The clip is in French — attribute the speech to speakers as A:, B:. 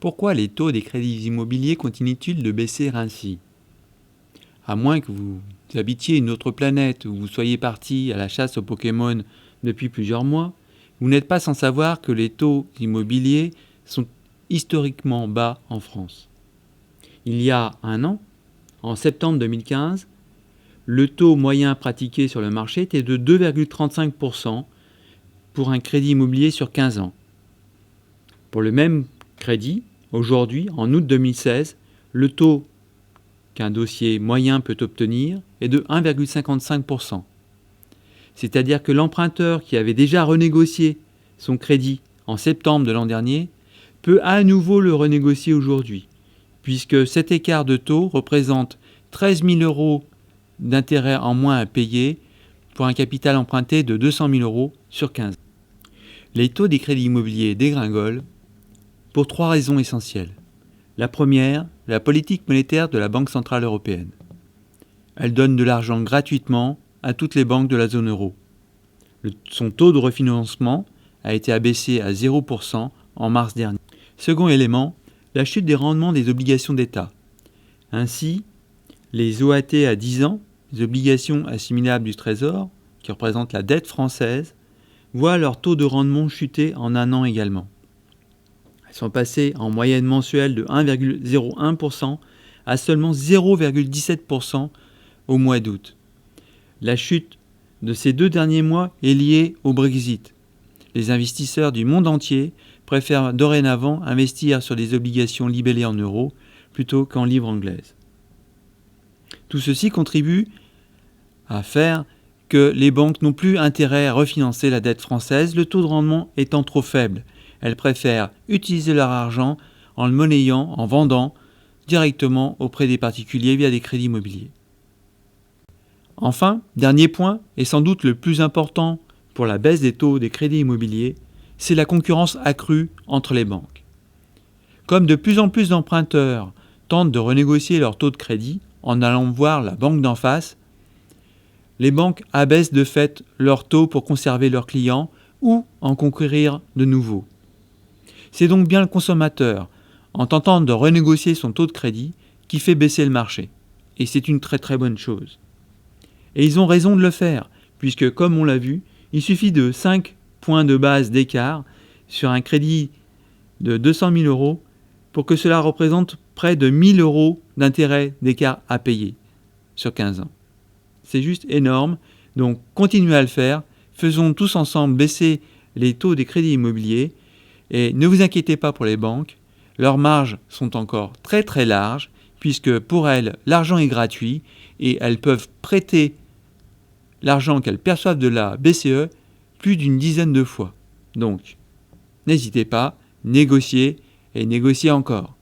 A: Pourquoi les taux des crédits immobiliers continuent-ils de baisser ainsi ? À moins que vous habitiez une autre planète ou vous soyez parti à la chasse aux Pokémon depuis plusieurs mois, vous n'êtes pas sans savoir que les taux immobiliers sont historiquement bas en France. Il y a un an, en septembre 2015, le taux moyen pratiqué sur le marché était de 2,35% pour un crédit immobilier sur 15 ans. Pour le même crédit, aujourd'hui, en août 2016, le taux qu'un dossier moyen peut obtenir est de 1,55%. C'est-à-dire que l'emprunteur qui avait déjà renégocié son crédit en septembre de l'an dernier peut à nouveau le renégocier aujourd'hui, puisque cet écart de taux représente 13 000 € d'intérêt en moins à payer pour un capital emprunté de 200 000 € sur 15 ans. Les taux des crédits immobiliers dégringolent pour 3 raisons essentielles. La première, la politique monétaire de la Banque centrale européenne. Elle donne de l'argent gratuitement à toutes les banques de la zone euro. Son taux de refinancement a été abaissé à 0% en mars dernier. Second élément, la chute des rendements des obligations d'État. Ainsi, les OAT à 10 ans, les obligations assimilables du Trésor, qui représentent la dette française, voient leur taux de rendement chuter en un an également. Elles sont passées en moyenne mensuelle de 1,01% à seulement 0,17% au mois d'août. La chute de ces 2 derniers mois est liée au Brexit. Les investisseurs du monde entier préfèrent dorénavant investir sur des obligations libellées en euros plutôt qu'en livres anglaises. Tout ceci contribue à faire que les banques n'ont plus intérêt à refinancer la dette française, le taux de rendement étant trop faible. Elles préfèrent utiliser leur argent en le monnayant, en vendant directement auprès des particuliers via des crédits immobiliers. Enfin, dernier point, et sans doute le plus important pour la baisse des taux des crédits immobiliers, c'est la concurrence accrue entre les banques. Comme de plus en plus d'emprunteurs tentent de renégocier leur taux de crédit en allant voir la banque d'en face, les banques abaissent de fait leur taux pour conserver leurs clients ou en conquérir de nouveaux. C'est donc bien le consommateur, en tentant de renégocier son taux de crédit, qui fait baisser le marché. Et c'est une très très bonne chose. Et ils ont raison de le faire, puisque comme on l'a vu, il suffit de 5 points de base d'écart sur un crédit de 200 000 € pour que cela représente près de 1 000 € d'intérêt d'écart à payer sur 15 ans. C'est juste énorme, donc continuez à le faire, faisons tous ensemble baisser les taux des crédits immobiliers et ne vous inquiétez pas pour les banques, leurs marges sont encore très très larges puisque pour elles, l'argent est gratuit et elles peuvent prêter l'argent qu'elles perçoivent de la BCE plus d'une dizaine de fois. Donc, n'hésitez pas, négociez et négociez encore.